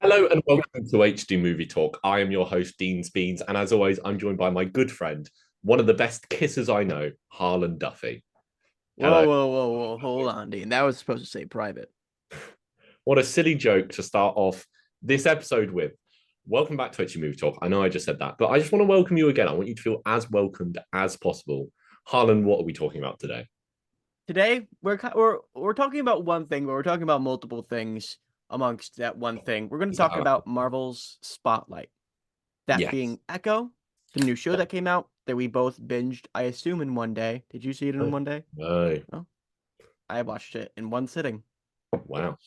Hello and welcome to HD Movie Talk. I am your host, Dean Speens, and as always, I'm joined by my good friend, one of the best kissers I know, Harlan Duffy. Whoa, Hello. whoa, whoa, whoa. Hold on, Dean. That was supposed to say private. What a silly joke to start off this episode with. Welcome back to HD Movie Talk. I know I just said that, but I just want to welcome you again. I want you to feel as welcomed as possible. Harlan, what are we talking about today? Today, we're talking about one thing, but we're talking about multiple things amongst that one thing. We're going to Is that talk how about Marvel's Spotlight. That Yes. being Echo, the new show that came out that we both binged, I assume, in one day. Did you see it in No. one day? No. No, I watched it in one sitting. Wow.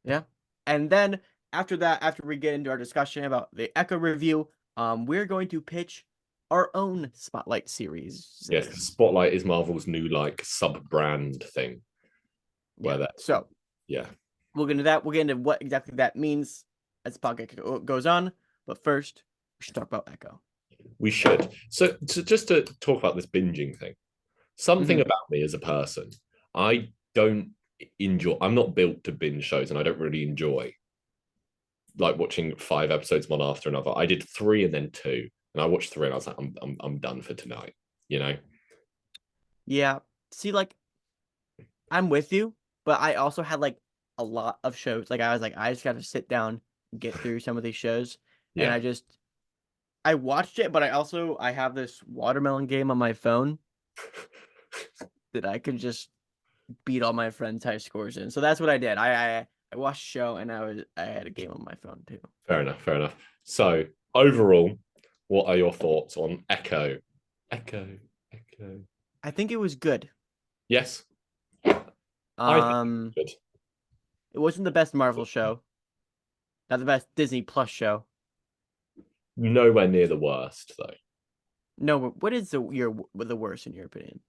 Yeah. And then after that, after we get into our discussion about the Echo review, we're going to pitch our own Spotlight series. Yes, because Spotlight is Marvel's new like sub-brand thing where Yeah. that So yeah. we'll get into that. We'll get into what exactly that means as the podcast goes on. But first, we should talk about Echo. We should. So just to talk about this binging thing, something Hmm. about me as a person, I don't enjoy. I'm not built to binge shows, and I don't really enjoy like watching 5 episodes one after another. I did three and then two, and I watched three, and I was like, I'm done for tonight. You know? Yeah. See, like, I'm with you, but I also had like a lot of shows. Like, I was like, I just got to sit down and get through some of these shows. And Yeah. I watched it, but I have this watermelon game on my phone that I could just beat all my friends' high scores in. So that's what I did. I watched the show and I had a game on my phone too. Fair enough. Fair enough. So overall, what are your thoughts on Echo? Echo. Echo. I think it was good. Yes, I think Um, it's good. it wasn't the best Marvel show, not the best Disney Plus show. Nowhere near the worst though. No, what is the worst in your opinion?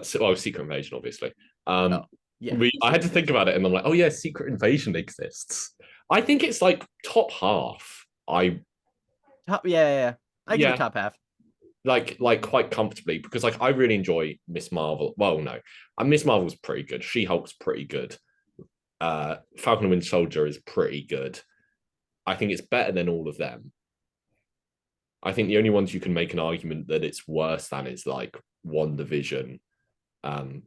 Secret Invasion, obviously. Oh, Um, yeah, I had Secret to think Invasion. about it, and I'm like, oh yeah, Secret Invasion exists. I think it's like top half. Yeah. I give it Yeah, top half. like quite comfortably because like I really enjoy Miss Marvel. Well, no, Miss Marvel's pretty good. She Hulk's pretty good. Falcon and Winter Soldier is pretty good. I think it's better than all of them. I think the only ones you can make an argument that it's worse than is like One Division, um,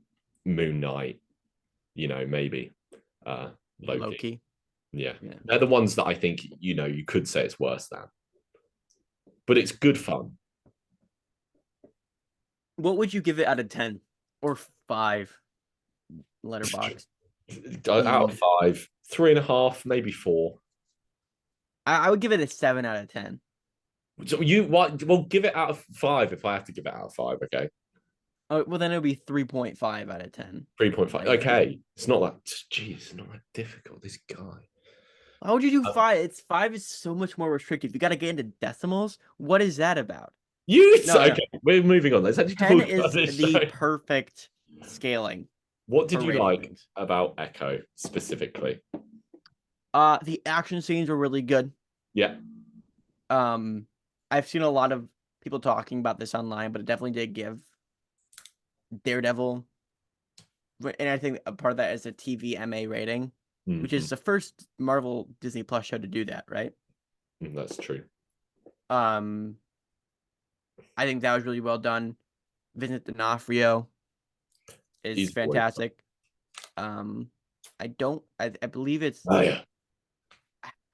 Moon Knight, maybe Loki. Loki. Yeah, Yeah. they're the ones that I think you could say it's worse than, but it's good fun. What would you give it out of 10 or 5 letterbox? Out of Mm. five, 3.5, maybe four. I would give it a 7 out of 10. So you what? Well, give it out of five if I have to give it out of five. Okay, Oh, well, then it would be 3.5 out of 10. 3.5. I guess. Okay, it's not that. Jeez, it's not that difficult. This guy. Why would you do Uh, 5? It's 5 is so much more restrictive. You got to get into decimals. What is that about? No. Okay? We're moving on. Let's actually 10 talk about is this the show. perfect scaling What did for you rating like things. about Echo specifically? The action scenes were really good. Yeah, Um, I've seen a lot of people talking about this online, but it definitely did give Daredevil, and I think a part of that is a TVMA rating, which hmm is the first Marvel Disney Plus show to do that, right? that's true. Um, I think that was really well done. Vincent D'Onofrio is He's always fun. fantastic. Um, I believe it's Oh yeah.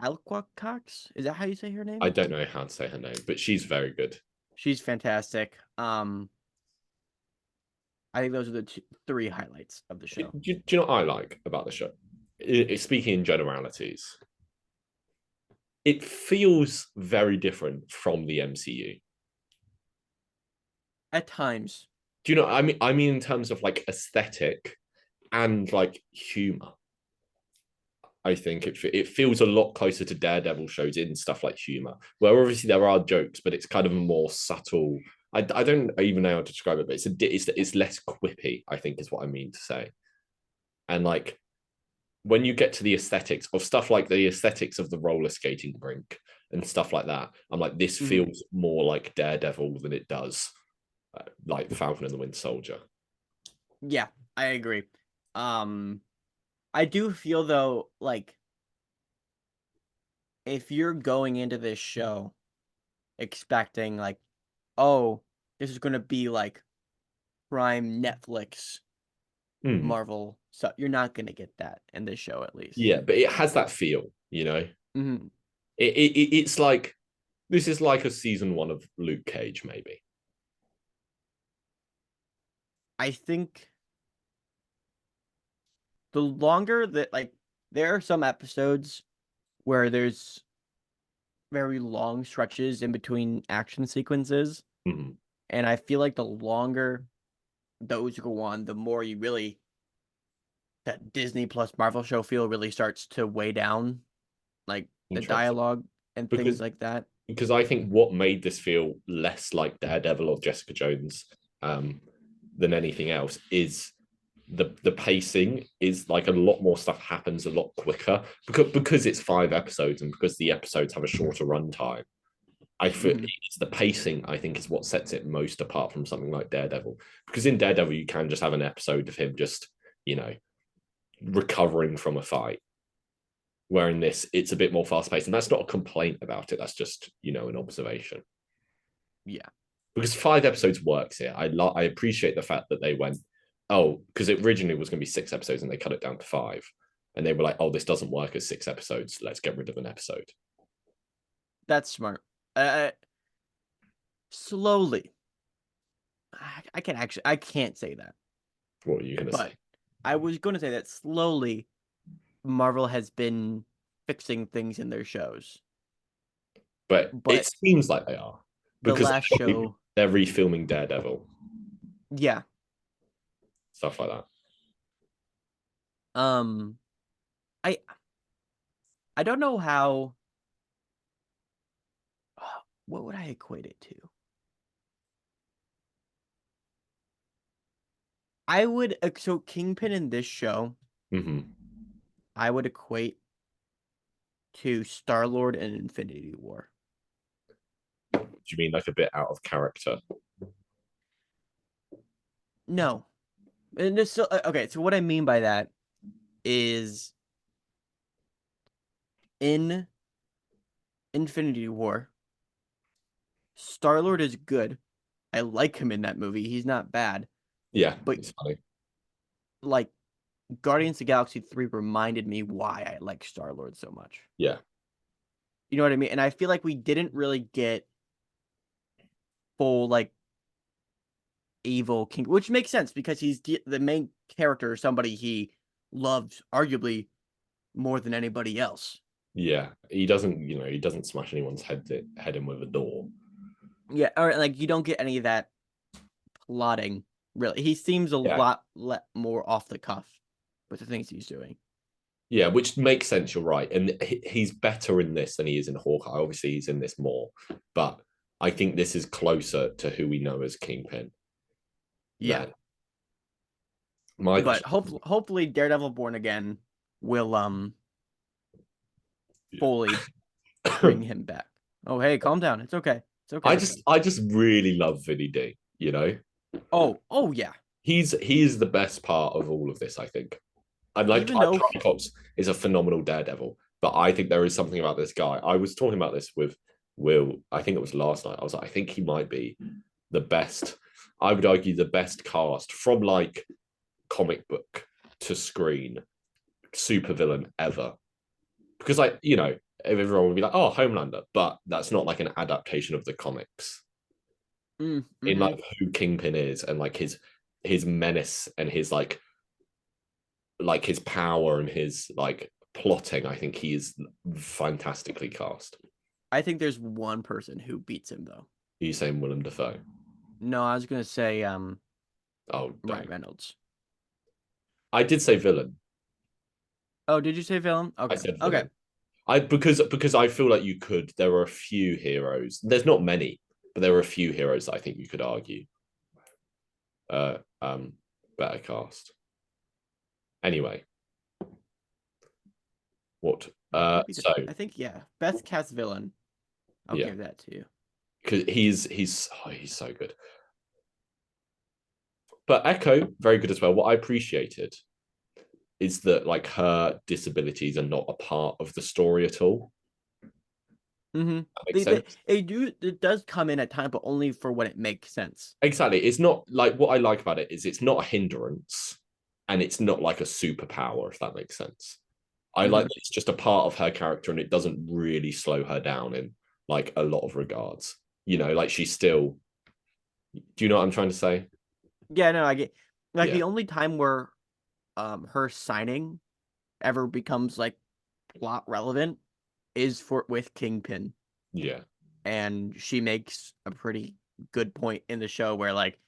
Alqua Cox. Is that how you say her name? I don't know how to say her name, but she's very good. She's fantastic. I think those are the three highlights of the show. Do you know what I like about the show? Speaking in generalities, it feels very different from the MCU. At times, Do you know? I mean, in terms of like aesthetic and like humor, I think it feels a lot closer to Daredevil shows in stuff like humor, where obviously there are jokes, but it's kind of a more subtle. I don't even know how to describe it, but it's less quippy. I think is what I mean to say. And like when you get to the aesthetics of stuff like the aesthetics of the roller skating rink and stuff like that, I'm like, this mhm. feels more like Daredevil than it does like Falcon and the Winter Soldier. Yeah, I agree. Um, I do feel though, like if you're going into this show expecting like, oh, this is gonna be like prime Netflix Hmm. Marvel stuff, you're not gonna get that in this show at least. Yeah, but it has that feel, you know. Mhm. It's like this is like a season one of Luke Cage, maybe. I think the longer that like there are some episodes where there's very long stretches in between action sequences, Mhm. and I feel like the longer those go on, the more you really that Disney plus Marvel show feel really starts to weigh down like the Interesting. dialogue and things Because like that. I think what made this feel less like Daredevil or Jessica Jones um, than anything else is the pacing is like a lot more stuff happens a lot quicker because it's 5 episodes and because the episodes have a shorter runtime. I feel Mhm. it's the pacing I think is what sets it most apart from something like Daredevil. Because in Daredevil you can just have an episode of him just recovering from a fight. Where in this it's a bit more fast paced, and that's not a complaint about it. That's just an observation. Yeah. Because 5 episodes works here. I appreciate the fact that they went, oh, because it originally was going to be 6 episodes and they cut it down to 5, and they were like, oh, this doesn't work as 6 episodes. Let's get rid of an episode. That's smart. Slowly. I can't say that. What are you going to But say? I was going to say that slowly Marvel has been fixing things in their shows. But it But seems like they are the because last show, they're refilming Daredevil, yeah. stuff like that. Um I I don't know how what would I equate it to? I would so Kingpin in this show, Mm-hmm. I would equate to Star-Lord and Infinity War. Do you mean like a bit out of character? No. And this so okay, so what I mean by that is in Infinity War, Star-Lord is good. I like him in that movie. He's not bad. Yeah, But it's funny. like Guardians of the Galaxy 3 reminded me why I like Star-Lord so much. Yeah, You know what I mean? And I feel like we didn't really get full like evil king, which makes sense because he's the main character, somebody he loves arguably more than anybody else. yeah. He doesn't smash anyone's head in with a door. Yeah, or like you don't get any of that plotting really. He seems a Yeah, lot more off the cuff with the things he's doing. yeah, which makes sense. You're right, and he's better in this than he is in Hawkeye. Obviously, he's in this more, but I think this is closer to who we know as Kingpin. Yeah, Than my but question. hopefully Daredevil Born Again will fully bring him back. Oh, hey, calm down. It's okay. It's okay. I just really love Vinny D. Oh yeah. He is the best part of all of this. I think. And like Even though Tricops is a phenomenal Daredevil, but I think there is something about this guy. I was talking about this with Will. I think it was last night. I was like, I think he might be the best. I would argue the best cast from like comic book to screen supervillain ever. Because like everyone would be like, oh, Homelander, but that's not like an adaptation of the comics in mm-hmm. like who Kingpin is and like his menace and his like his power and his like plotting. I think he is fantastically cast. I think there's one person who beats him though. Are you saying Willem Dafoe? No, I was gonna say Oh, Ryan don't. Reynolds. I did say villain. Oh, did you say villain? I Okay. said Okay. villain. I because I feel like you could. There are a few heroes. There's not many, but there are a few heroes that I think you could argue. Uh, um, better cast. Anyway, what? I think yeah. Best cast villain. I'll Yeah, give that to you. because he's so good. But Echo very good as well. What I appreciated is that like her disabilities are not a part of the story at all. Mm-hmm. That makes sense. It does come in at time, but only for when it makes sense. Exactly. It's not like what I like about it is it's not a hindrance and it's not like a superpower, if that makes sense. I like Mm-hmm. that it's just a part of her character and it doesn't really slow her down in like a lot of regards. You know, like she's still, do you know what I'm trying to say? Yeah, no, I get like Yeah. the only time where her signing ever becomes like plot relevant is for with Kingpin. Yeah. And she makes a pretty good point in the show where like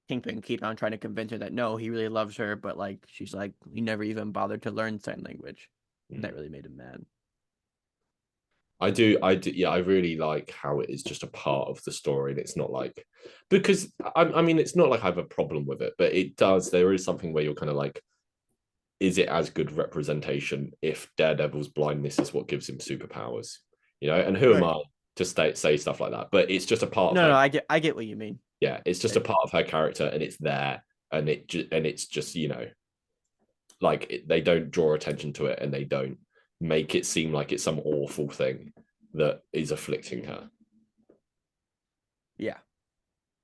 Kingpin keep on trying to convince her that no, he really loves her, but like she's like, he never even bothered to learn sign language. And that Mm. really made him mad. I do, yeah, I really like how it is just a part of the story and it's not like, because I mean, it's not like I have a problem with it, but there is something where you're kind of like, is it as good representation if Daredevil's blindness is what gives him superpowers? You know, and who am Right. I to say stuff like that? But it's just a part of No, her. no, I get what you mean. Yeah, it's just a It, part of her character, and it's there, and it's just like they don't draw attention to it, and they don't make it seem like it's some awful thing that is afflicting her. yeah.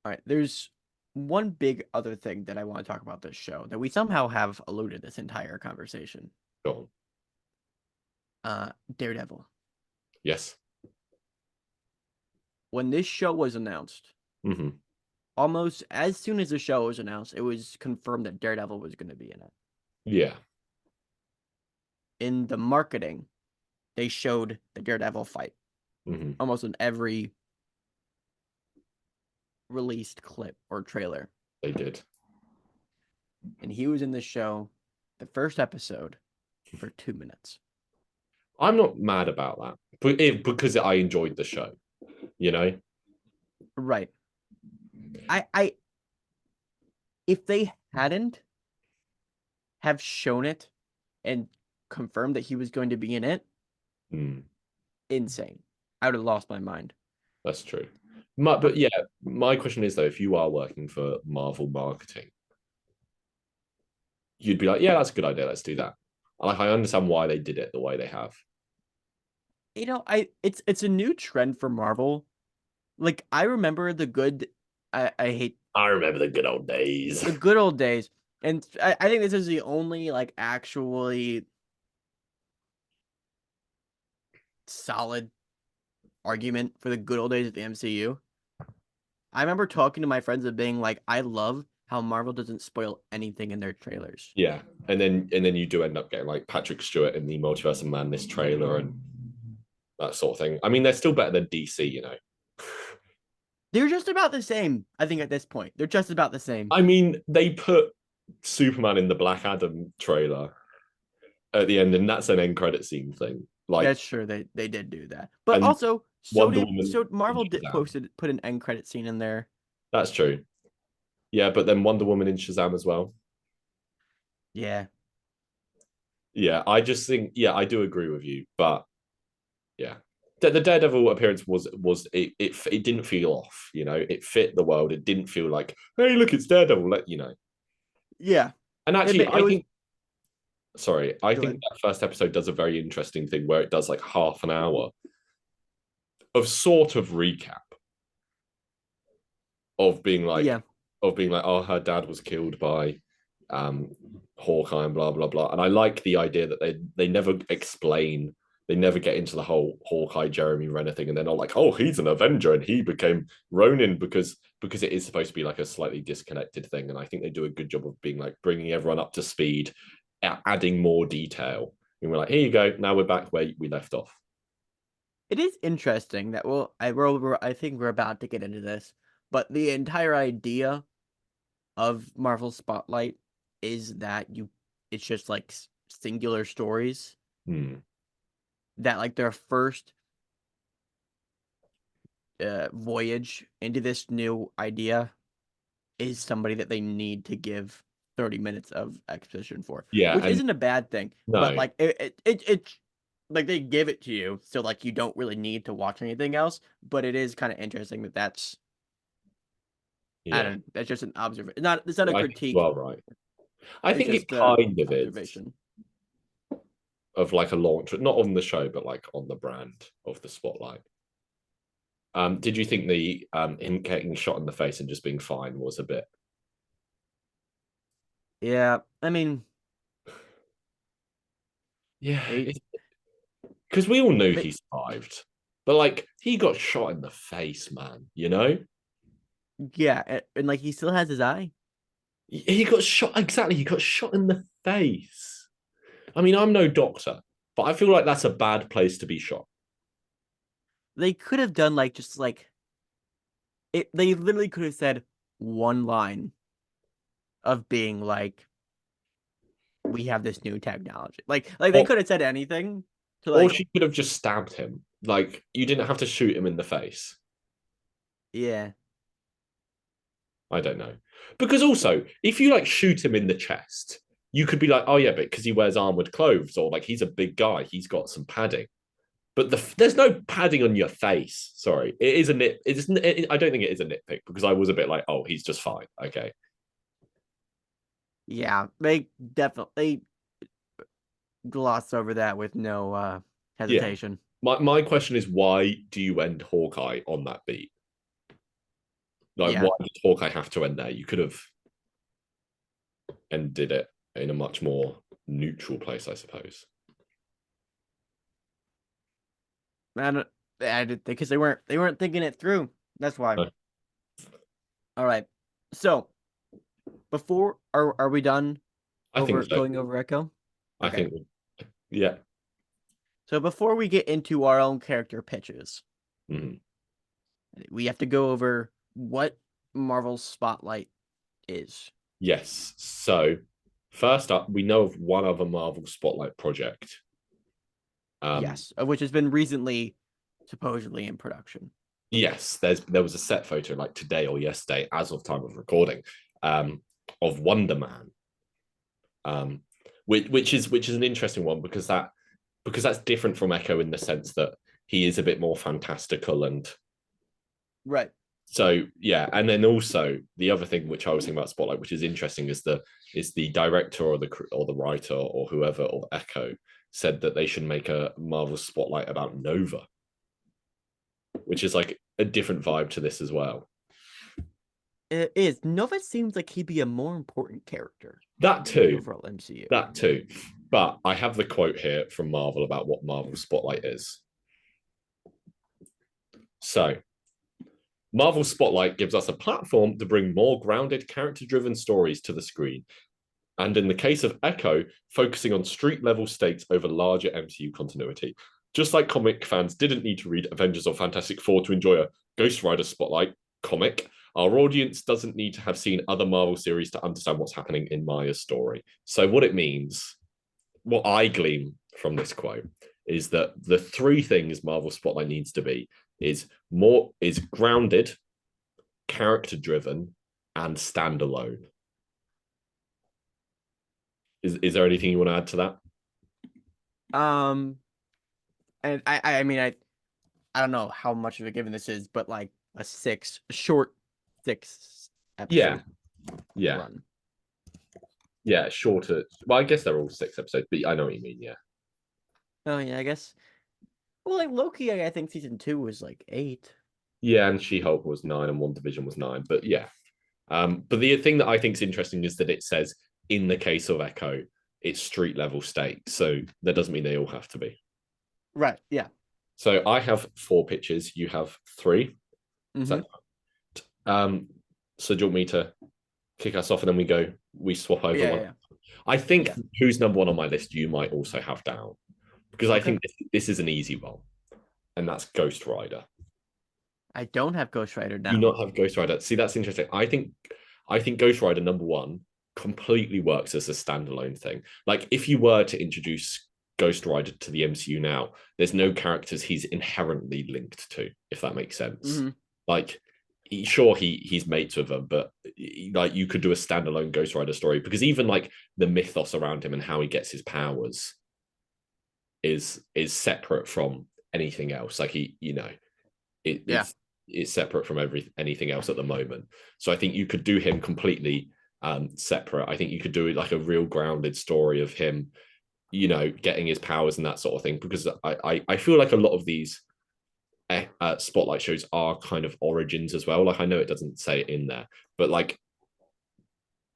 All right. There's one big other thing that I want to talk about this show that we somehow have eluded this entire conversation. Go on. Daredevil. Yes. When this show was announced, Mm-hmm. almost as soon as the show was announced, it was confirmed that Daredevil was going to be in it. Yeah. In the marketing, they showed the Daredevil fight Mm-hmm. almost in every released clip or trailer. They did. And he was in the show, the first episode, for 2 minutes. I'm not mad about that, but because I enjoyed the show. You know. Right. I if they hadn't have shown it and confirmed that he was going to be in it, Mm. insane. I would have lost my mind. That's true. But yeah, my question is though, if you are working for Marvel marketing, you'd be like, yeah, that's a good idea. Let's do that. Like, I understand why they did it the way they have. It's a new trend for Marvel. Like I remember the good I hate I remember the good old days. the good old days. And I think this is the only like actually solid argument for the good old days of the MCU. I remember talking to my friends and being like, I love how Marvel doesn't spoil anything in their trailers. Yeah, and then you do end up getting like Patrick Stewart in the Multiverse of Madness trailer and that sort of thing. I mean, they're still better than DC, you know. They're just about the same, I think, at this point. They're just about the same. I mean, they put Superman in the Black Adam trailer at the end, and that's an end credit scene thing. Like, That's true. They did do that. But and also, Wonder Woman. so Marvel did put an end credit scene in there. That's true. Yeah, but then Wonder Woman in Shazam as well. Yeah. Yeah, I just think, yeah, I do agree with you, but yeah, the Daredevil appearance was it didn't feel off, you know, it fit the world. It didn't feel like, hey, look, it's Daredevil, you know. Yeah. And actually, It was I Go think ahead. that first episode does a very interesting thing where it does like half an hour of sort of recap of being like Yeah. oh, her dad was killed by um Hawkeye and blah blah blah. And I like the idea that they never explain, they never get into the whole Hawkeye Jeremy Renner thing, and they're not like, oh, he's an Avenger and he became Ronin because it is supposed to be like a slightly disconnected thing. And I think they do a good job of being like bringing everyone up to speed, adding more detail. And we're like, here you go, now we're back where we left off. It is interesting that I think we're about to get into this, but the entire idea of Marvel Spotlight is that it's just like singular stories Hmm. that like their first voyage into this new idea is somebody that they need to give 30 minutes of exposition for, Yeah, which and isn't a bad thing, but no, like it like they give it to you so like you don't really need to watch anything else, but it is kind of interesting that that's I yeah, don't know, that's just an observation. It's not a I think you critique. are right. I It's think it just a kind of is. observation. of like a launch, not on the show, but like on the brand of the Spotlight. Did you think the him getting shot in the face and just being fine was a bit? Yeah, I mean, Yeah, they, because we all knew they he survived, but like he got shot in the face, man. You know, yeah, and like he still has his eye. he got shot exactly. He got shot in the face. I mean, I'm no doctor, but I feel like that's a bad place to be shot. They could have done like just like it. They literally could have said one line of being like, "We have this new technology." Like they Or, could have said anything to or like, she could have just stabbed him. Like you didn't have to shoot him in the face. yeah, I don't know. Because also, if you like shoot him in the chest, you could be like, oh yeah, but because he wears armored clothes, or like he's a big guy, he's got some padding. But there's no padding on your face. Sorry, it is a nit. I don't think it is a nitpick because I was a bit like, oh, he's just fine. Okay. yeah. They definitely glossed over that with no Yeah. hesitation. My question is, why do you end Hawkeye on that beat? Like, Yeah, why did Hawkeye have to end there? You could have ended it in a much more neutral place, I suppose. and because they weren't thinking it through. That's why. No, All right. So before are we done I think so. going over Echo? I Okay. think, yeah. So before we get into our own character pitches, Mhm. we have to go over what Marvel's Spotlight is. Yes. So, first up, we know of one other Marvel Spotlight project. Yes, which has been recently supposedly in production. Yes, there was a set photo like today or yesterday, as of time of recording, of Wonder Man, which is an interesting one because that's different from Echo in the sense that he is a bit more fantastical and Right. so yeah. And then also the other thing which I was thinking about Spotlight, which is interesting, is the director or the writer or whoever of Echo said that they should make a Marvel Spotlight about Nova, which is like a different vibe to this as well. It is. Nova seems like he'd be a more important character That in the too, overall MCU. that too. But I have the quote here from Marvel about what Marvel Spotlight is. So, Marvel Spotlight gives us a platform to bring more grounded, character driven stories to the screen. And in the case of Echo, focusing on street level stakes over larger MCU continuity. Just like comic fans didn't need to read Avengers or Fantastic Four to enjoy a Ghost Rider Spotlight comic, our audience doesn't need to have seen other Marvel series to understand what's happening in Maya's story. So, what it means, what I glean from this quote, is that the three things Marvel Spotlight needs to be is grounded, character driven, and standalone. Is there anything you want to add to that? And I mean I don't know how much of a given this is, but like a short 6 Yeah, episode yeah, run. yeah. Shorter. Well, I guess they're all 6 episodes, but I know what you mean. Yeah, Oh yeah, I guess. Well, like Loki, I think season 2 was like 8. yeah. And She-Hulk was 9, and WandaVision was 9. But yeah, but the thing that I think is interesting is that it says in the case of Echo, it's street level stakes. So that doesn't mean they all have to be. Right. Yeah. So I have 4 pitches. You have 3. Mm-hmm. So do you want me to kick us off and then we swap over Yeah, one? yeah. I think Yeah. who's number 1 on my list, you might also have down because I Okay. think this is an easy one, and that's Ghost Rider. I don't have Ghost Rider Do you now. not have Ghost Rider? See, that's interesting. I think Ghost Rider number 1 completely works as a standalone thing. Like if you were to introduce Ghost Rider to the MCU now, there's no characters he's inherently linked to, if that makes sense. Mm-hmm. Like he's mates with them, but like you could do a standalone Ghost Rider story because even like the mythos around him and how he gets his powers is separate from anything else. Like it's separate from anything else at the moment. So I think you could do him completely separate. I think you could do like a real grounded story of him, getting his powers and that sort of thing. Because I feel like a lot of these spotlight shows are kind of origins as well. Like I know it doesn't say it in there, but like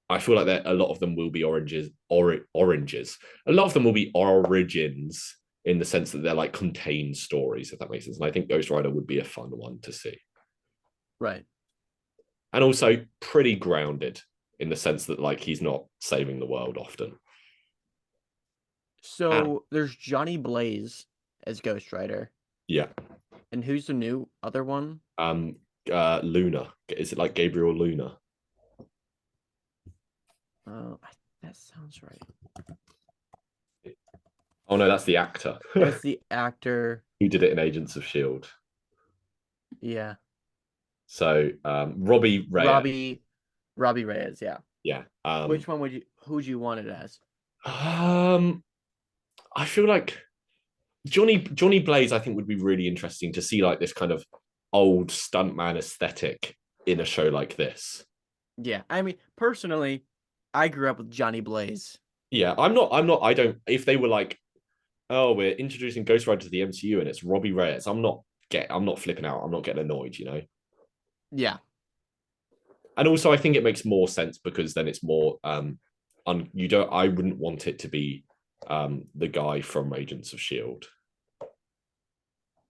I feel like that a lot of them will be oranges. A lot of them will be origins in the sense that they're like contained stories, if that makes sense. And I think Ghost Rider would be a fun one to see. Right. And also pretty grounded in the sense that like he's not saving the world often. So there's Johnny Blaze as Ghost Rider. Yeah. And who's the new other one? Luna. Is it like Gabriel Luna? That sounds right. Oh no, that's the actor. That's the actor. Who did it in Agents of Shield. Yeah. So Robbie Reyes. Robbie Reyes, yeah. Yeah. Which one who'd you want it as? I feel like Johnny Blaze, I think, would be really interesting to see like this kind of old stuntman aesthetic in a show like this. Yeah, I mean, personally, I grew up with Johnny Blaze. Yeah, I don't, if they were like, oh, we're introducing Ghost Rider to the MCU and it's Robbie Reyes, I'm not flipping out. I'm not getting annoyed, Yeah. And also I think it makes more sense because then it's more I wouldn't want it to be the guy from Agents of Shield.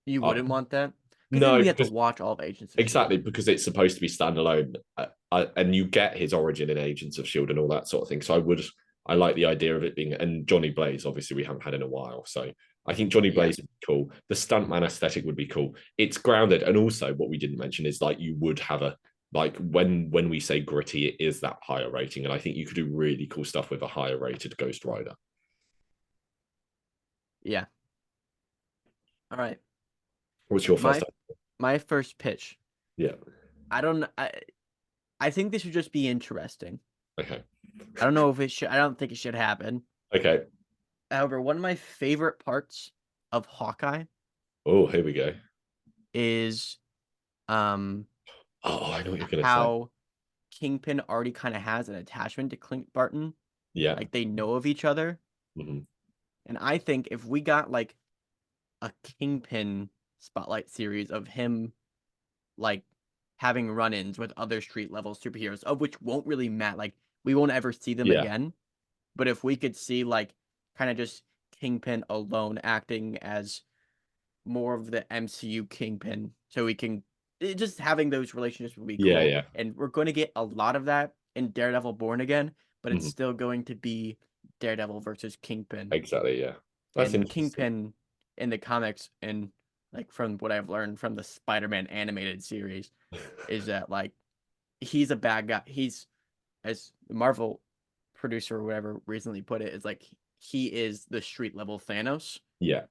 You wouldn't want that? No, we have to watch all of Agents of exactly Shield. because it's supposed to be standalone, and you get his origin in Agents of Shield and all that sort of thing. So I like the idea of it being, and Johnny Blaze obviously we haven't had in a while, so I think Johnny Blaze would be cool. The stuntman aesthetic would be cool. It's grounded, and also what we didn't mention is like you would have a like when we say gritty, it is that higher rating, and I think you could do really cool stuff with a higher rated Ghost Rider. Yeah. All right. What's your first? My first pitch. Yeah. I think this would just be interesting. Okay. I don't know if it should. I don't think it should happen. Okay. However, one of my favorite parts of Hawkeye. Oh, here we go. Is, Oh, I know what you're gonna say. How Kingpin already kind of has an attachment to Clint Barton. Yeah. Like they know of each other. Mm-hmm. And I think if we got like a Kingpin spotlight series of him like having run-ins with other street level superheroes, of which won't really matter, like we won't ever see them again. But if we could see like kind of just Kingpin alone acting as more of the MCU Kingpin, so we can just having those relationships would be cool. Yeah. And we're going to get a lot of that in Daredevil Born Again, but it's still going to be Daredevil versus Kingpin. Exactly, yeah. That's and Kingpin in the comics, and like from what I've learned from the Spider-Man animated series, is that like he's a bad guy. He's, as the Marvel producer or whatever recently put it, is like he is the street level Thanos. Yeah.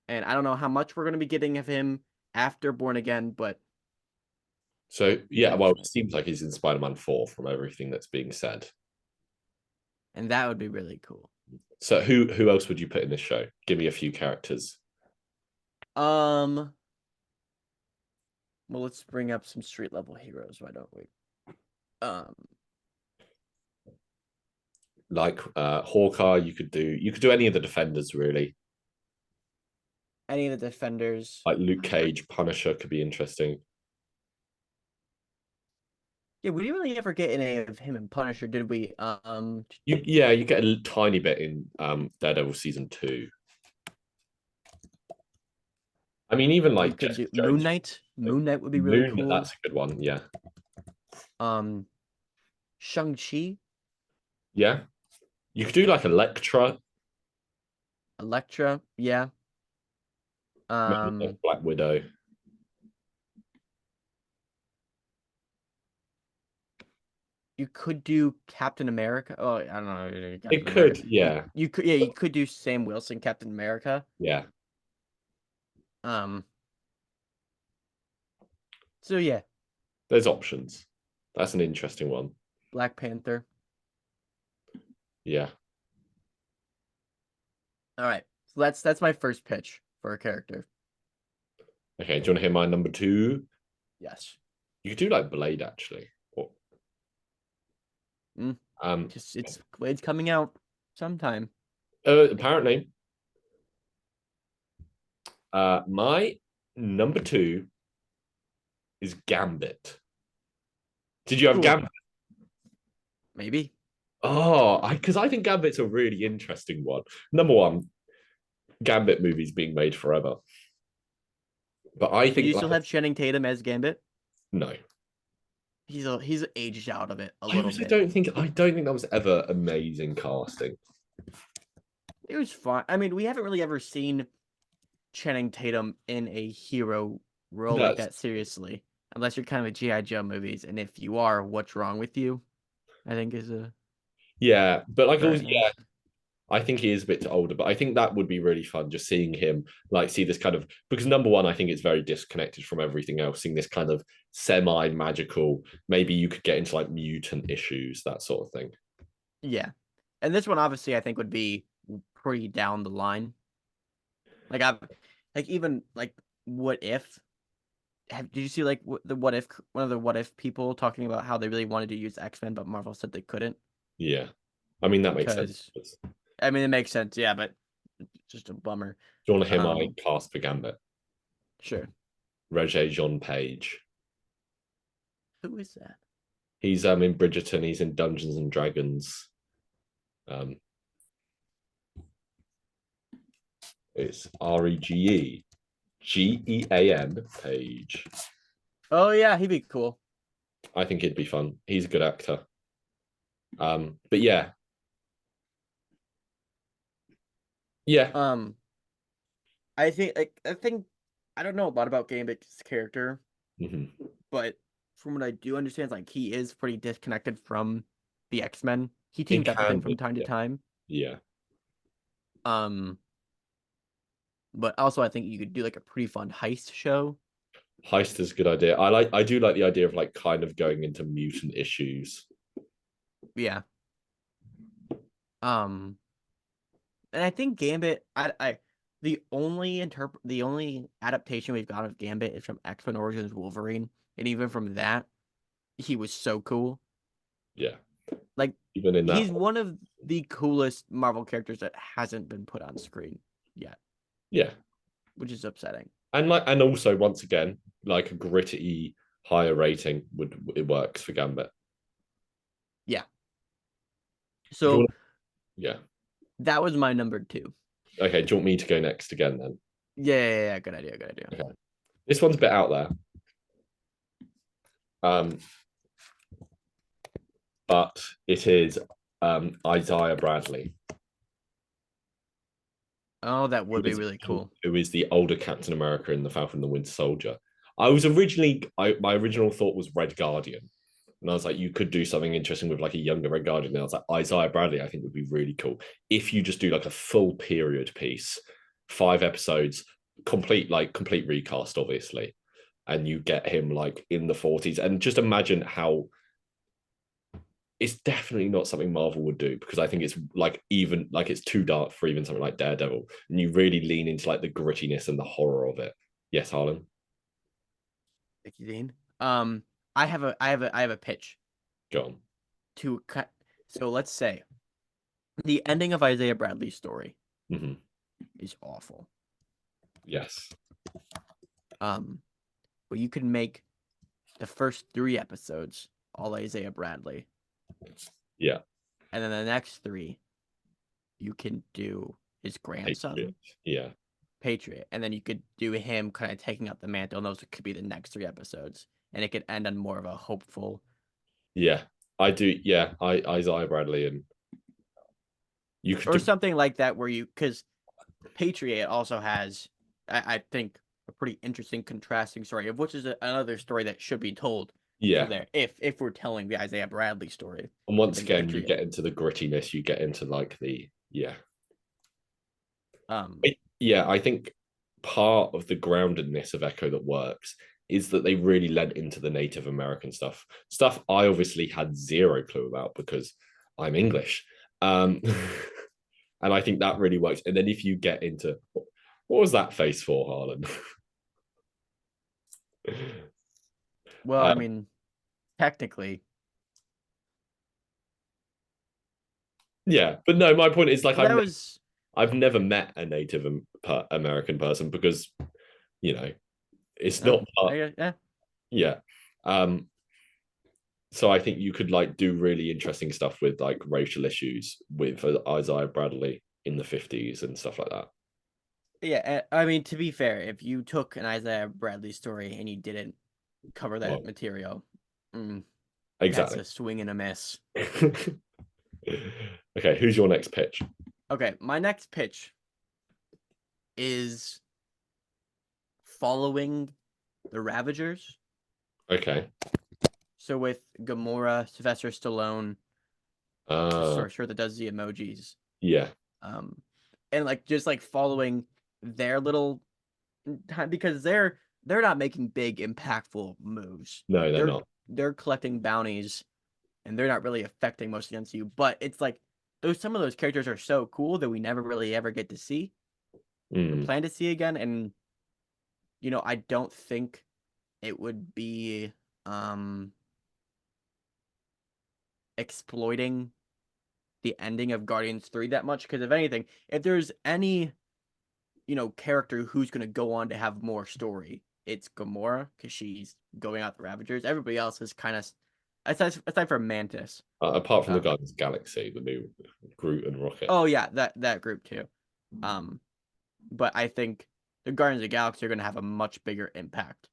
And I don't know how much we're going to be getting of him after Born Again, but so yeah, well, it seems like he's in Spider-Man 4 from everything that's being said. And that would be really cool. So who else would you put in this show? Give me a few characters. Well, let's bring up some street level heroes, why don't we? Like Hawkeye, you could do any of the Defenders, really. Any of the Defenders. Like Luke Cage, Punisher could be interesting. Yeah, we didn't really ever get any of him in Punisher, did we? You get a tiny bit in Daredevil season 2. I mean, even like Moon Knight. Moon Knight would be really cool. That's a good one, yeah. Shang-Chi. Yeah. You could do like Elektra. Yeah. Black Widow. You could do Captain America. Oh, I don't know. It could, yeah. You could do Sam Wilson, Captain America. Yeah. So yeah. There's options. That's an interesting one. Black Panther. Yeah. All right. So that's my first pitch for a character. Okay, do you want to hear my number 2? Yes. You could do like Blade, actually. It's Blade's coming out sometime. Apparently, my number two is Gambit. Did you have Cool. Gambit? Maybe. Oh, because I think Gambit's a really interesting one. Number one, Gambit movies being made forever, but I Do think you like still have Channing Tatum as Gambit? no. He's aged out of it a I little also bit. don't think that was ever amazing casting. It was fine. I mean, we haven't really ever seen Channing Tatum in a hero role like That's that seriously, unless you're kind of a GI Joe movies. And if you are, what's wrong with you? I think is a yeah, but like also current yeah, name. I think he is a bit older, but I think that would be really fun just seeing him like see this kind of because number one, I think it's very disconnected from everything else, seeing this kind of semi-magical, maybe you could get into like mutant issues, that sort of thing. Yeah, and this one obviously I think would be pretty down the line. Like I, like even like what if? Did you see like the what if one of the what if people talking about how they really wanted to use X-Men, but Marvel said they couldn't Yeah. I mean that makes sense. because Do I mean it makes sense, yeah, but it's just a bummer. you want him I Um, cast for Gambit? sure. Regé Jean Page. Who is that? He's in Bridgerton, he's in Dungeons and Dragons. Um it's Regean Page. Oh yeah, he'd be cool. I think it'd be fun. He's a good actor. But yeah, yeah. Um, I think I don't know a lot about Gambit's character, Mhm. but from what I do understand, like he is pretty disconnected from the X-Men. He It teams up with can them be. from time to Yeah. time. Yeah. Um, but also I think you could do like a pretty fun heist show. Heist is a good idea. I do like the idea of like kind of going into mutant issues. Yeah. Um, and I think Gambit, the only adaptation we've got of Gambit is from X-Men Origins Wolverine, and even from that, he was so cool. Yeah. Like Even in that he's one. one of the coolest Marvel characters that hasn't been put on screen yet, Yeah. which is upsetting. And also once again, like a gritty higher rating would it works for Gambit. Yeah. If you So want yeah. that was my number two. Okay, do you want me to go next again then? Yeah. Good idea. Good idea. Okay. This one's a bit out there. Um, but it is Isaiah Bradley, Oh, that who would be is really cool. who is the older Captain America in the Falcon and the Winter Soldier. My original thought was Red Guardian. And I was like, you could do something interesting with like a younger Red Guardian. And I was like, Isaiah Bradley, I think would be really cool. If you just do like a full period piece, 5 episodes, complete recast, obviously. And you get him like in the 40s. And just imagine how it's definitely not something Marvel would do because I think it's like even like it's too dark for even something like Daredevil. And you really lean into like the grittiness and the horror of it. Yes, Harlan. Thank you, Dean. I have a pitch Go on. to cut. So let's say the ending of Isaiah Bradley's story Mhm. is awful. Yes. But you could make the first 3 episodes all Isaiah Bradley, Yeah. and then the next 3 you can do his grandson, Patriot. Yeah. Patriot, and then you could do him kind of taking up the mantle, and those could be the next 3 episodes, and it could end on more of a hopeful. Yeah. I do. Yeah. Isaiah Bradley and you could Or do. something like that, where you because Patriot also has, I think, a pretty interesting contrasting story of which is another story that should be told for Yeah. there if we're telling the Isaiah Bradley story. And I once think again, you Patriot. get into the grittiness. You get into like the yeah. Um, Yeah. I think part of the groundedness of Echo that works is that they really led into the Native American stuff I obviously had zero clue about because I'm English. And I think that really works. And then if you get into what was that face for, Harlan? well, I mean, technically, Yeah, but no, my point is like well, that was. I've never met a Native American person because it's Oh, not part. yeah. Yeah. Um, so I think you could like do really interesting stuff with like racial issues with Isaiah Bradley in the 50s and stuff like that. Yeah, I mean, to be fair, if you took an Isaiah Bradley story and you didn't cover that Well, material, that's exactly. a swing and a miss. Okay, who's your next pitch? Okay, my next pitch is following the Ravagers. Okay. So with Gamora, Sylvester Stallone, the Uh, sorcerer that does the emojis, yeah. um, and like just like following their little time because they're not making big impactful moves. No, they're They're not. they're collecting bounties and they're not really affecting most against you. But it's like some of those characters are so cool that we never really ever get to see or Mm. plan to see again. And I don't think it would be exploiting the ending of Guardians 3 that much. Because if anything, if there's any character who's gonna go on to have more story, it's Gamora because she's going out the Ravagers. Everybody else is kind of aside from Mantis. Apart from the Uh, Guardians of the Galaxy, the new Groot and Rocket. oh yeah, that group too. Um, but I think the Guardians of the Galaxy are gonna have a much bigger impact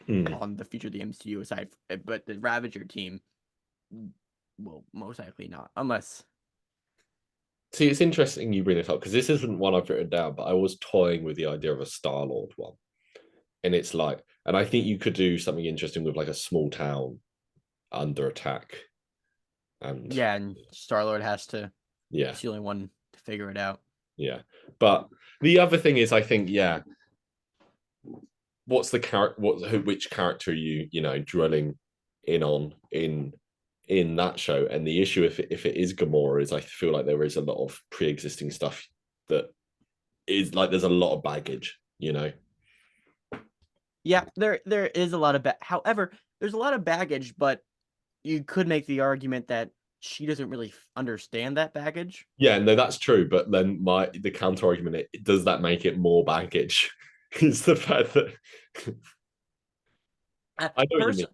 Mm. on the future of the MCU but the Ravager team will most likely not, unless See, it's interesting you bring this up because this isn't one I've written down, but I was toying with the idea of a Star-Lord one. And it's like, and I think you could do something interesting with like a small town under attack. And yeah, and Star-Lord has to. yeah, He's the only one to figure it out. yeah. But the other thing is, I think, yeah, what's the character? Which character are you drilling in on in that show? And the issue, if it is Gamora, is I feel like there is a lot of pre-existing stuff that is like there's a lot of baggage. Yeah, there is a lot of however, there's a lot of baggage, but you could make the argument that she doesn't really understand that baggage. Yeah, no, that's true. But then the counter argument does that make it more baggage? Is the fact that I know what you mean.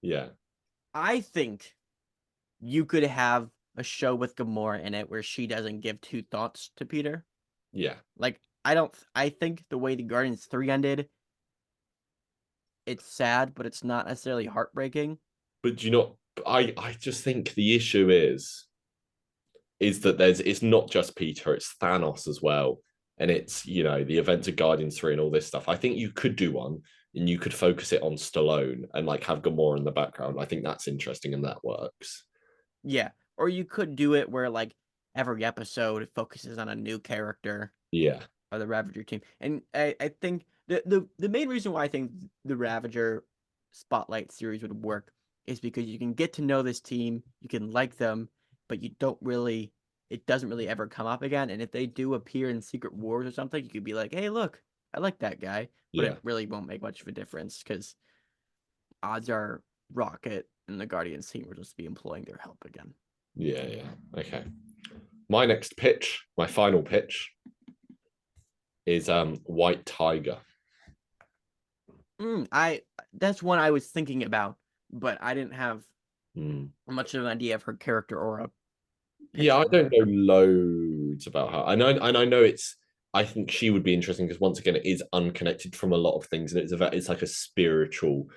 Yeah, I think you could have a show with Gamora in it where she doesn't give two thoughts to Peter. yeah. Like I think the way the Guardians 3 ended, it's sad, but it's not necessarily heartbreaking. But I just think the issue is that it's not just Peter, it's Thanos as well. And it's, the events of Guardians 3 and all this stuff. I think you could do one and you could focus it on Stallone and like have Gamora in the background. I think that's interesting and that works. Yeah, or you could do it where like every episode focuses on a new character Yeah. or the Ravager team. And I think the main reason why I think the Ravager Spotlight series would work is because you can get to know this team, you can like them, but it doesn't really ever come up again. And if they do appear in Secret Wars or something, you could be like, hey, look, I like that guy. But Yeah. it really won't make much of a difference because odds are Rocket and the Guardians team will just be employing their help again. Yeah, yeah. Okay. My next pitch, my final pitch, is White Tiger. That's one I was thinking about, but I didn't have much of an idea of her character or a Yeah, I don't know loads about her. I know I think she would be interesting because once again, it is unconnected from a lot of things, and it's like a spiritual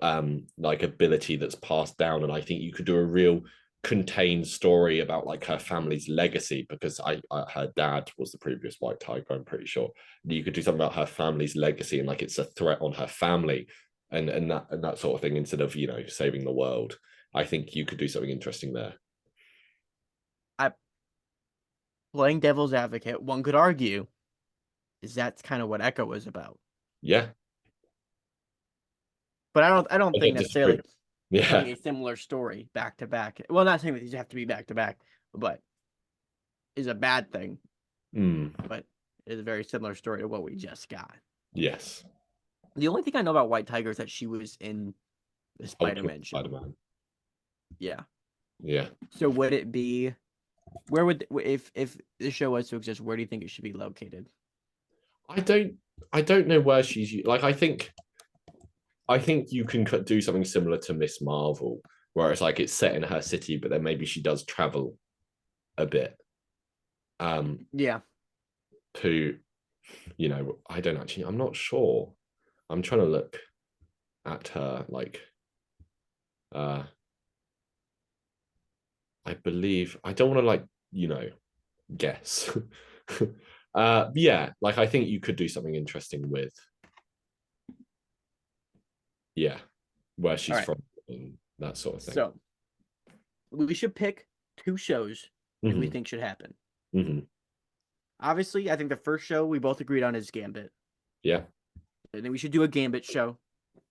like ability that's passed down. And I think you could do a real contained story about like her family's legacy because her dad was the previous White Tiger, I'm pretty sure. You could do something about her family's legacy and like it's a threat on her family and that sort of thing instead of saving the world. I think you could do something interesting there. Playing devil's advocate, one could argue is that's kind of what Echo was about. Yeah. But I don't think necessarily telling Yeah. a similar story back to back. Well, not saying that these have to be back to back, but is a bad thing. But it's a very similar story to what we just got. Yes. The only thing I know about White Tiger is that she was in the Spider-Man show. Spider-Man. Yeah. Yeah. So would it be Where would if the show was to exist, where do you think it should be located? I don't know where she's like. I think you can do something similar to Miss Marvel, where it's like it's set in her city, but then maybe she does travel a bit. Yeah. To I don't actually. I'm not sure. I'm trying to look at her like. Uh, I believe I don't want to guess. Yeah, like I think you could do something interesting with where All she's right. from and that sort of thing. So we should pick 2 shows that we Hmm. think should happen. Hmm. Obviously, I think the first show we both agreed on is Gambit. Yeah. And then we should do a Gambit show,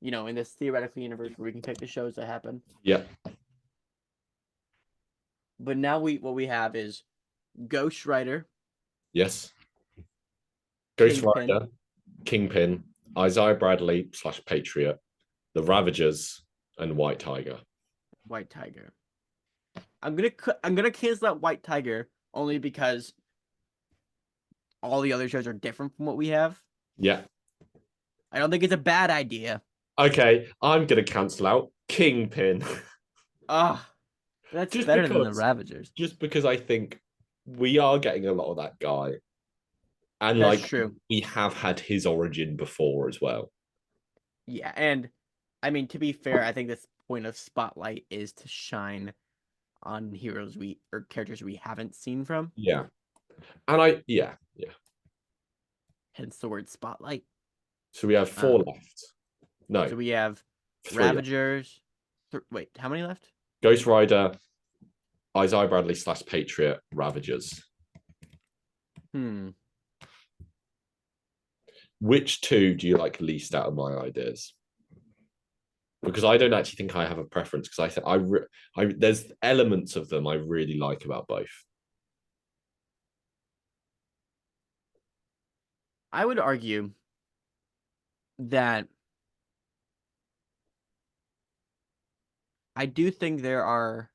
in this theoretical universe where we can pick the shows that happen. Yeah. But now what we have is Ghost Rider, Yes. Ghost Kingpin, Rider, Kingpin, Isaiah Bradley / Patriot, The Ravagers, and White Tiger. White Tiger. I'm gonna cancel out White Tiger only because all the other shows are different from what we have. Yeah. I don't think it's a bad idea. Okay, I'm gonna cancel out Kingpin. Ah, that's just better than the because Ravagers. just because I think we are getting a lot of that guy. And That's like true. we have had his origin before as well. Yeah, and I mean to be fair, I think this point of Spotlight is to shine on heroes or characters we haven't seen from. Yeah. And yeah. Hence the word Spotlight. So we have 4 left. No, So we have 3 left. Ravagers. Wait, how many left? Ghost Rider, Isaiah Bradley / Patriot, Ravagers. Which 2 do you like least out of my ideas? Because I don't actually think I have a preference because there's elements of them I really like about both. I would argue that I do think there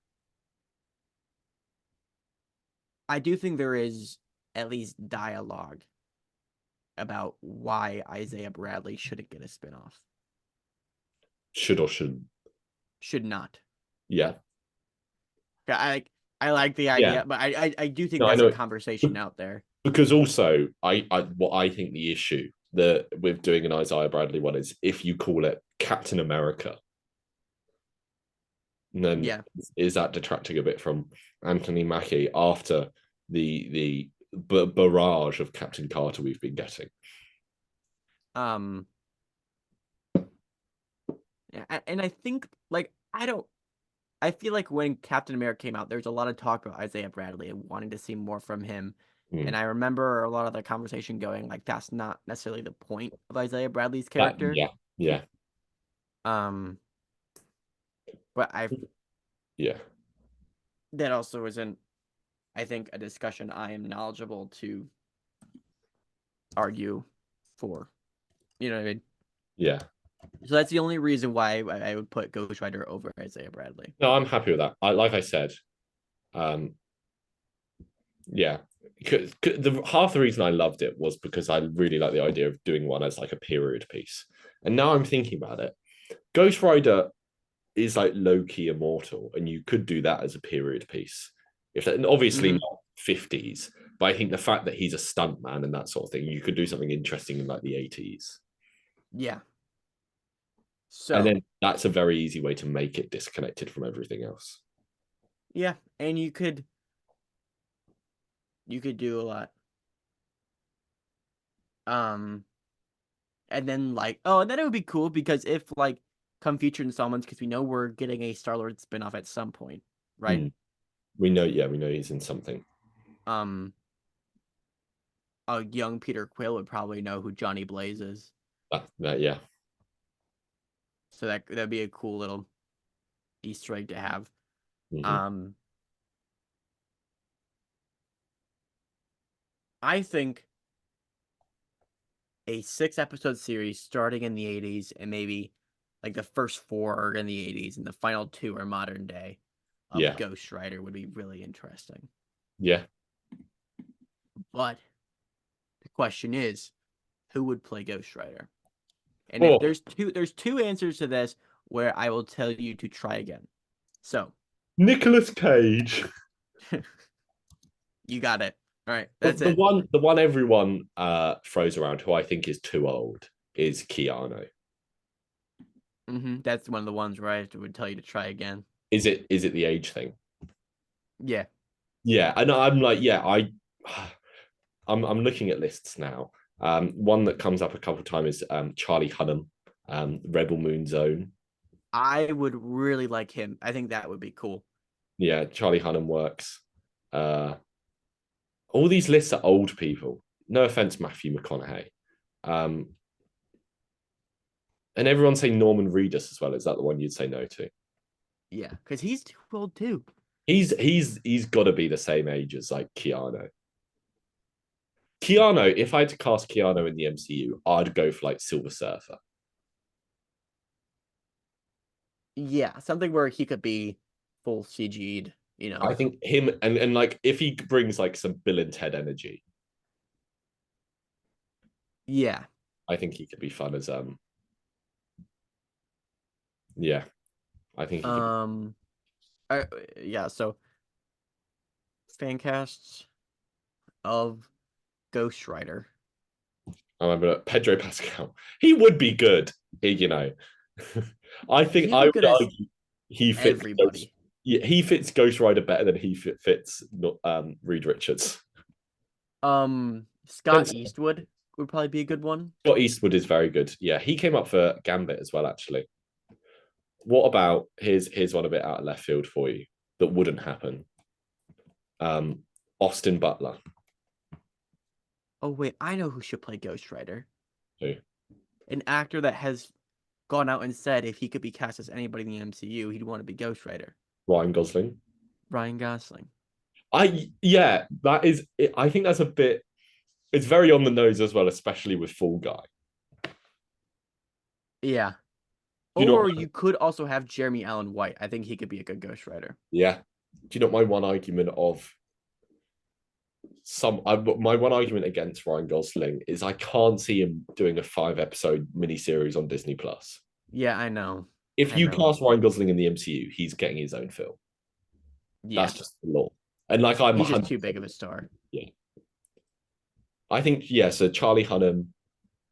is at least dialogue about why Isaiah Bradley shouldn't get a spinoff. Should or shouldn't? Should not. Yeah. I like the idea, but I do think that's a conversation out there. Because also, what I think the issue that with doing an Isaiah Bradley one is if you call it Captain America, then is that detracting a bit from Anthony Mackie after the barrage of Captain Carter we've been getting? Yeah, and I think I feel like when Captain America came out, there's a lot of talk about Isaiah Bradley and wanting to see more from him. And I remember a lot of the conversation going like, that's not necessarily the point of Isaiah Bradley's character. Yeah. But yeah. That also isn't, I think, a discussion I am knowledgeable to argue for. You know what I mean? Yeah. So that's the only reason why I would put Ghost Rider over Isaiah Bradley. No, I'm happy with that. Like I said, yeah. Half the reason I loved it was because I really like the idea of doing one as like a period piece. And now I'm thinking about it. Ghost Rider is like low-key immortal, and you could do that as a period piece. And obviously not 50s, but I think the fact that he's a stuntman and that sort of thing, you could do something interesting in like the 80s. Yeah. So and then that's a very easy way to make it disconnected from everything else. Yeah, and you could do a lot. And then and then it would be cool because if come future installments, because we know we're getting a Star-Lord spinoff at some point, right? We know he's in something. A young Peter Quill would probably know who Johnny Blaze is. Yeah. So that'd be a cool little Easter egg to have. I think a 6-episode series starting in the 80s and maybe the first 4 are in the 80s and the final 2 are modern day of Ghost Rider would be really interesting. Yeah. But the question is, who would play Ghost Rider? And if Oh, there's two answers to this where I will tell you to try again. So Nicolas Cage. you got it. All right, The, that's the it. one the one everyone throws around who I think is too old is Keanu. That's one of the ones where I would tell you to try again. Is it the age thing? Yeah. Yeah, and I'm like, yeah, I'm looking at lists now. One that comes up a couple of times is Charlie Hunnam, Rebel Moon Zone. I would really like him. I think that would be cool. Yeah, Charlie Hunnam works. Uh, all these lists are old people. No offense, Matthew McConaughey. Um, and everyone's saying Norman Reedus as well. Is that the one you'd say no to? Yeah, because he's too old too. He's got to be the same age as like Keanu. Keanu, if I had to cast Keanu in the MCU, I'd go for like Silver Surfer. Yeah, something where he could be full CG'd, I think him and like if he brings like some Bill and Ted energy, Yeah. I think he could be fun as yeah, I think he could. I, yeah. So fan casts of Ghost Rider. I remember Pedro Pascal. He would be good, you know. I think He I would be would good as argue he fits Ghost, everybody. yeah, he fits Ghost Rider better than he fits Reed Richards. Scott Eastwood would probably be a good one. Scott Eastwood is very good. Yeah, he came up for Gambit as well, actually. What about here's one a bit out of left field for you that wouldn't happen. Austin Butler. Oh wait, I know who should play Ghost Rider. Who? An actor that has gone out and said if he could be cast as anybody in the MCU, he'd want to be Ghost Rider. Ryan Gosling. Ryan Gosling. Yeah, that is. I think that's a bit. It's very on the nose as well, especially with Fall Guy. Yeah. Do you Or know? you could also have Jeremy Allen White. I think he could be a good Ghost Rider. Yeah. Do you know my one argument of my one argument against Ryan Gosling is I can't see him doing a 5-episode miniseries on Disney Plus. Yeah, I know. If I you know. cast Ryan Gosling in the MCU, he's getting his own film. Yeah. That's just the law. And like he's just too big of a star. Yeah. I think, yeah, so Charlie Hunnam.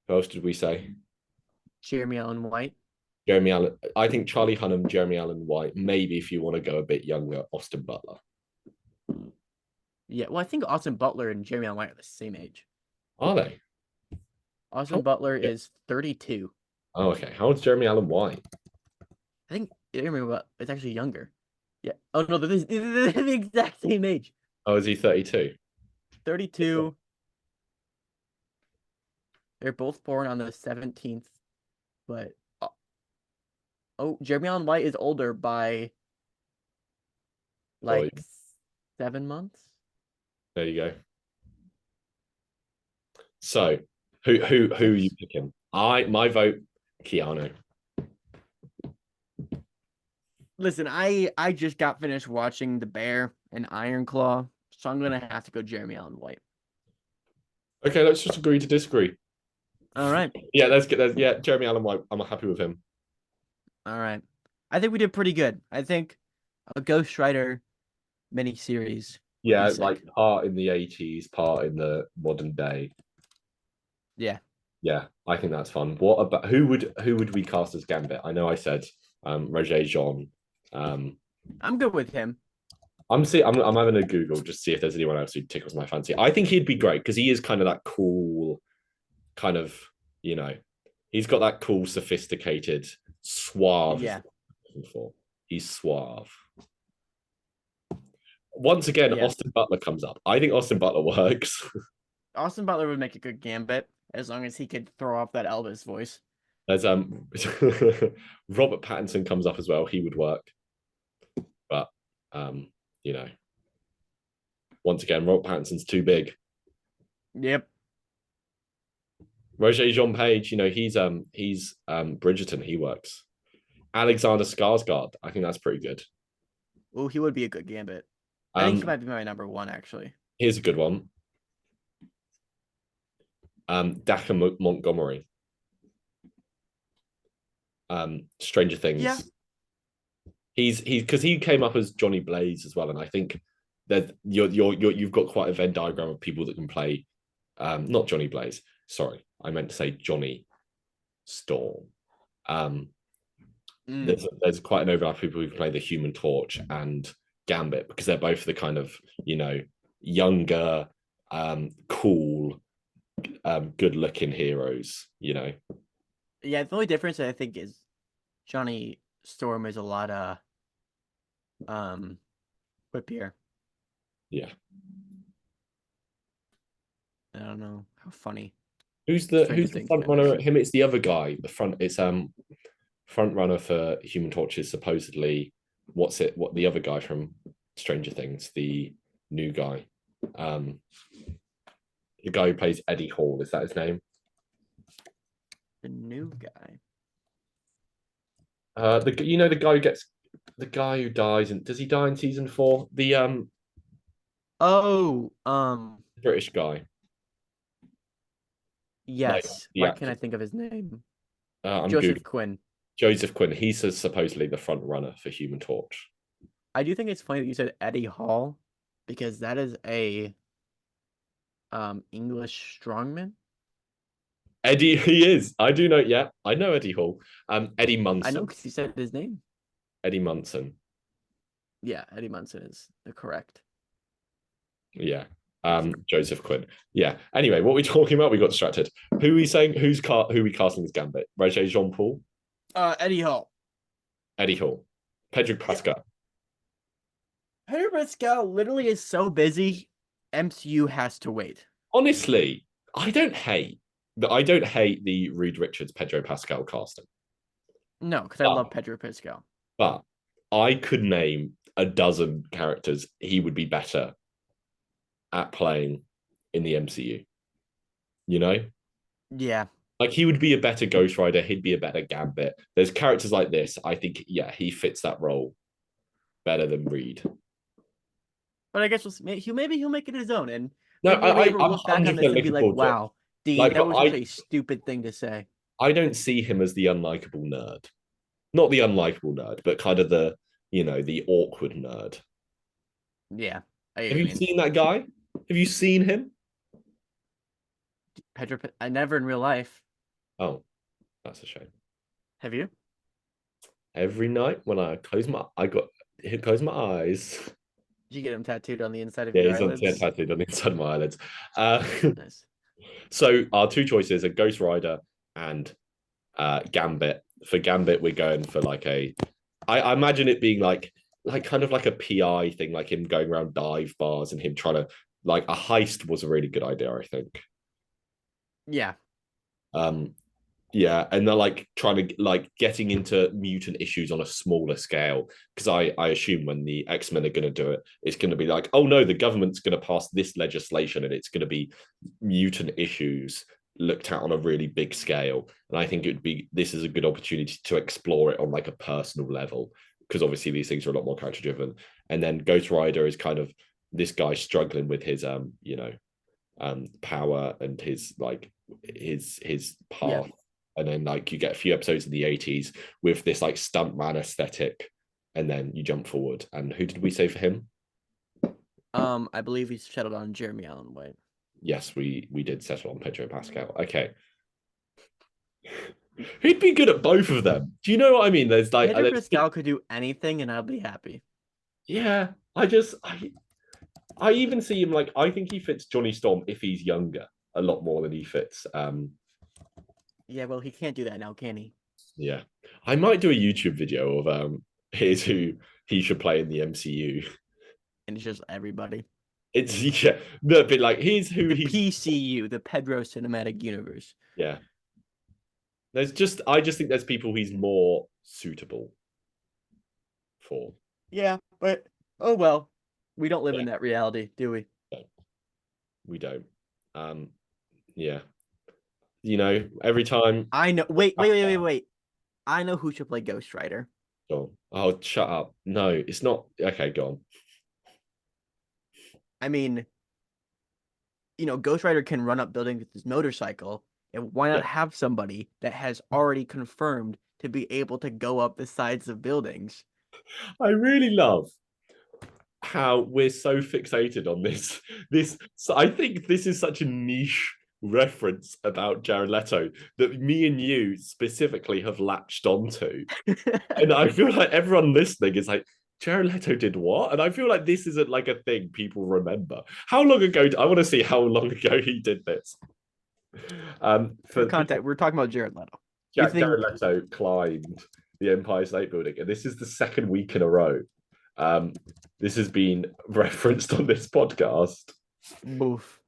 Who else did we say? Jeremy Allen White. Jeremy Allen. I think Charlie Hunnam, Jeremy Allen White. Maybe if you want to go a bit younger, Austin Butler. Yeah, well, I think Austin Butler and Jeremy Allen White are the same age. Are they? Austin Butler is 32. Oh, okay. How old's Jeremy Allen White? I think it's actually younger. Yeah. Oh no, they're the exact same age. Oh, is he 32? 32. They're both born on the 17th, but Jeremy Allen White is older by like 7 months. There you go. So, who are you picking? My vote, Keanu. Listen, I just got finished watching The Bear and Iron Claw, so I'm gonna have to go Jeremy Allen White. Okay, let's just agree to disagree. All right. Yeah, let's get that. Yeah, Jeremy Allen White. I'm happy with him. All right. I think we did pretty good. I think a Ghost Rider miniseries. Yeah, like part in the 80s, part in the modern day. Yeah. Yeah, I think that's fun. What about who would we cast as Gambit? I know I said Regé-Jean. I'm good with him. I'm having a Google just to see if there's anyone else who tickles my fancy. I think he'd be great because he is kind of that cool, kind of, he's got that cool, sophisticated, suave. Yeah. He's suave. Once again, yeah. Austin Butler comes up. I think Austin Butler works. Austin Butler would make a good Gambit as long as he could throw off that Elvis voice. There's Robert Pattinson comes up as well. He would work, but once again, Robert Pattinson's too big. Yep. Regé-Jean Page, he's Bridgerton. He works. Alexander Skarsgård, I think that's pretty good. Oh, he would be a good Gambit. I think he Um, might be my number one, actually. here's a good one. Daka Montgomery. Stranger Yeah. Things. He's because he came up as Johnny Blaze as well, and I think that you've got quite a Venn diagram of people that can play. Not Johnny Blaze. Sorry, I meant to say Johnny Storm. Um, there's quite an overlap of people who can play the Human Torch and Gambit because they're both the kind of younger, cool, good looking heroes. Yeah, the only difference I think is Johnny Storm is a lot whippier. Yeah. I don't know how funny Who's the Stranger who's the Things front runner members. at him? It's the other guy. The front. It's front runner for Human Torch is supposedly what the other guy from Stranger Things, the new guy, the guy who plays Eddie Hall. Is that his name? The new guy. The guy who gets the guy who dies and does he die in season 4? The Oh, British guy, like yes. the Why can't actor. I think of his name? I'm Joseph good. Quinn. Joseph Quinn. He's supposedly the front runner for Human Torch. I do think it's funny that you said Eddie Hall because that is a English strongman. Eddie, he is. I do know. Yeah, I know Eddie Hall. Eddie I know Munson. because you said his name. Eddie Munson. Yeah, Eddie Munson is the correct. Yeah. Joseph Quinn. Yeah. Anyway, what are we talking about? We got distracted. Who are we saying? Who we casting as Gambit? Roger Jean Paul, Eddie Hall. Eddie Hall, Pedro Yeah. Pascal. Pedro Pascal literally is so busy. MCU has to wait. Honestly, I don't hate the Reed Richards Pedro Pascal casting. No, because I love Pedro Pascal. But I could name a dozen characters he would be better at playing in the MCU. You know? Yeah. Like he would be a better Ghost Rider, he'd be a better Gambit. There's characters like this. I think, yeah, he fits that role better than Reed. But I guess maybe he'll make it his own, and No, maybe we'll be able to I'm look back on this 100% and be looking like, forward to it. "Wow, Dean, Like, that but was such a stupid thing to say." I don't see him as the unlikable nerd. Not the unlikable nerd, but kind of the awkward nerd. Yeah, I Have you seen that guy? Have you seen him? Pedro. I never in real life. Oh, that's a shame. Have you? Every night when I close my eyes. Did you get him tattooed on the inside of Yeah, your he's on eyelids? tattooed on the inside of my eyelids. Nice. So our two choices are Ghost Rider and Gambit. For Gambit, we're going for I imagine it being like kind of like a PI thing, like him going around dive bars and him trying to like a heist was a really good idea, I think. Yeah. Yeah, and they're like trying to getting into mutant issues on a smaller scale because I assume when the X-Men are going to do it, it's going to be like, oh no, the government's going to pass this legislation and it's going to be mutant issues looked at on a really big scale. And I think this is a good opportunity to explore it on like a personal level because obviously these things are a lot more character driven. And then Ghost Rider is kind of this guy struggling with his power and his path. Yeah. And then like you get a few episodes in the 80s with this like stuntman aesthetic, and then you jump forward. And who did we say for him? I believe he's settled on Jeremy Allen White. Yes, we did settle on Pedro Pascal. Okay. He'd be good at both of them. Do you know what I mean? There's like Pedro Pascal could do anything and I'll be happy. Yeah, I even see him like I think he fits Johnny Storm if he's younger a lot more than he fits Yeah, well, he can't do that now, can he? Yeah. I might do a YouTube video of here's who he should play in the MCU. And it's just everybody. It's yeah, no, but like here's who The PCU, the Pedro Cinematic Universe. Yeah. I just think there's people he's more suitable for. Yeah, but oh well. We don't live in that reality, do we? No, we don't. Yeah. You know, every time I know. Wait. I know who should play Ghost Rider. Oh, shut up. No, it's not. Okay, go on. I mean, Ghost Rider can run up buildings with his motorcycle, and why not Yeah. have somebody that has already confirmed to be able to go up the sides of buildings? I really love how we're so fixated on this. So I think this is such a niche reference about Jared Leto that me and you specifically have latched onto. And I feel like everyone listening is like, Jared Leto did what? And I feel like this isn't like a thing people remember. How long ago? I want to see how long ago he did this. For For people, context, we're talking about Jared Leto. You Jared think Leto climbed the Empire State Building, and this is the second week in a row. Um, this has been referenced on this podcast. boof.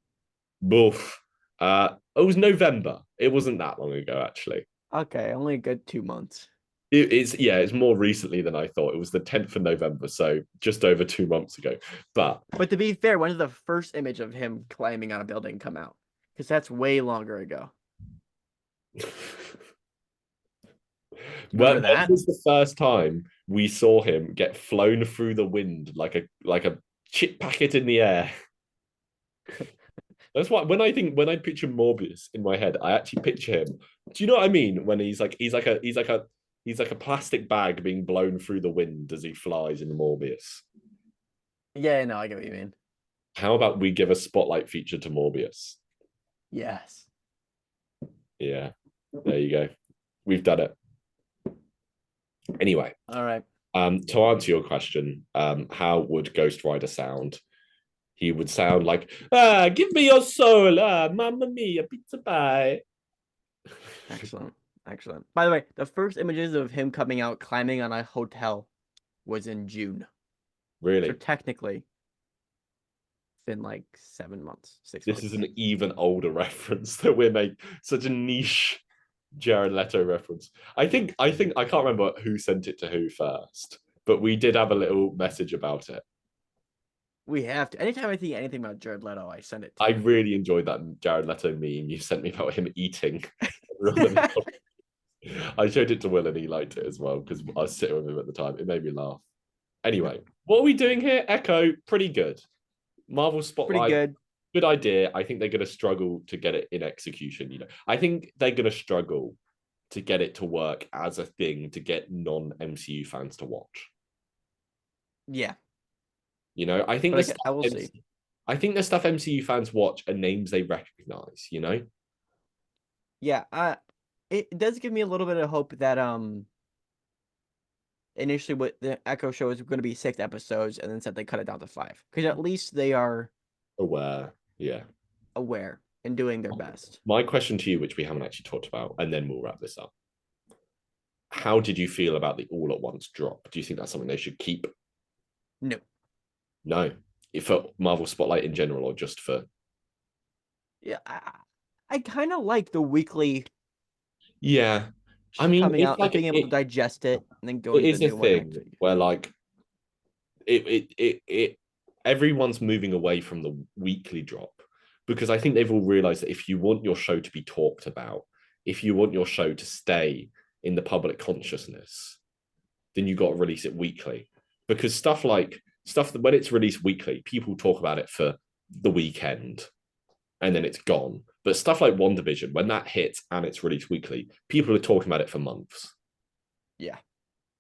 Boof. It was November. It wasn't that long ago, actually. Okay, only a good 2 months. It's more recently than I thought. It was the 10th of November, so just over 2 months ago. But to be fair, when did the first image of him climbing on a building come out? Because that's way longer ago. Remember when that? was the first time we saw him get flown through the wind like a chip packet in the air? That's why when I picture Morbius in my head, I actually picture him. Do you know what I mean? When he's like a plastic bag being blown through the wind as he flies in Morbius. Yeah, no, I get what you mean. How about we give a spotlight feature to Morbius? Yes. Yeah, there you go. We've done it. Anyway, All right. to answer your question, how would Ghost Rider sound? He would sound like, give me your soul, mamma mia, pizza pie. Excellent. Excellent. By the way, the first images of him coming out climbing on a hotel was in June. Really? So technically, it's been like 7 months, 6 months. This is an even older reference that we're making. Such a niche Jared Leto reference. I think I can't remember who sent it to who first, but we did have a little message about it. We have to. Anytime I see anything about Jared Leto, I send it to I him. really enjoyed that Jared Leto meme you sent me about him eating. I showed it to Will and he liked it as well because I was sitting with him at the time. It made me laugh. Anyway, what are we doing here? Echo, pretty good. Marvel Spotlight, Pretty good. good idea. I think they're going to struggle to get it in execution. I think they're going to struggle to get it to work as a thing to get non-MCU fans to watch. Yeah. I think I will see. I think the stuff MCU fans watch are names they recognize. Yeah. It does give me a little bit of hope that initially what the Echo show is going to be 6 episodes, and then said they cut it down to 5 because at least they are aware. Yeah. Aware and doing their best. My question to you, which we haven't actually talked about, and then we'll wrap this up. How did you feel about the all at once drop? Do you think that's something they should keep? No. No. For Marvel Spotlight in general, or just for? Yeah, I kind of like the weekly. Yeah, I mean, coming out, like being able to digest it and then going. It is a thing where like it everyone's moving away from the weekly drop because I think they've all realized that if you want your show to be talked about, if you want your show to stay in the public consciousness, then you got to release it weekly because stuff that when it's released weekly, people talk about it for the weekend and then it's gone. But stuff like WandaVision, when that hits and it's released weekly, people are talking about it for months. Yeah.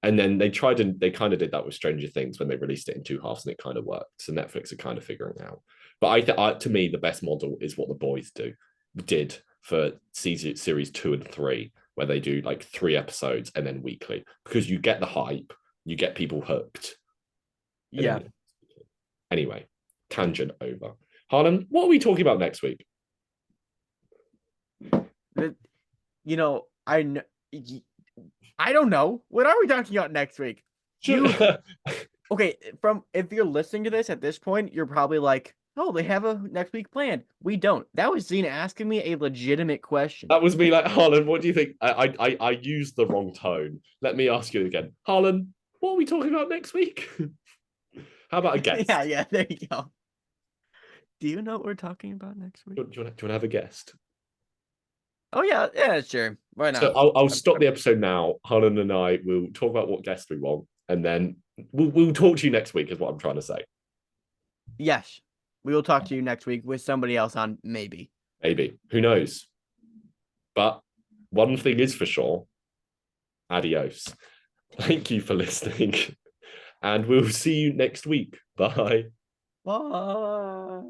And then they kind of did that with Stranger Things when they released it in 2 halves and it kind of worked. So Netflix are kind of figuring it out. But to me, the best model is what The Boys did for series 2 and 3, where they do like 3 episodes and then weekly because you get the hype, you get people hooked. Yeah. Anyway, tangent over. Harlan, what are we talking about next week? I don't know. What are we talking about next week? Okay, if you're listening to this at this point, you're probably like, oh, they have a next week planned. We don't. That was Zena asking me a legitimate question. That was me like, Harlan, what do you think? I used the wrong tone. Let me ask you again. Harlan, what are we talking about next week? How about a guest? Yeah, there you go. Do you know what we're talking about next week? Do you want to have a guest? Oh, yeah, sure. Why not? So I'll stop the episode now. Harlan and I will talk about what guest we want, and then we'll talk to you next week, is what I'm trying to say. Yes. We will talk to you next week with somebody else on, maybe. Maybe. Who knows? But one thing is for sure. Adios. Thank you for listening. And we'll see you next week. Bye. Bye.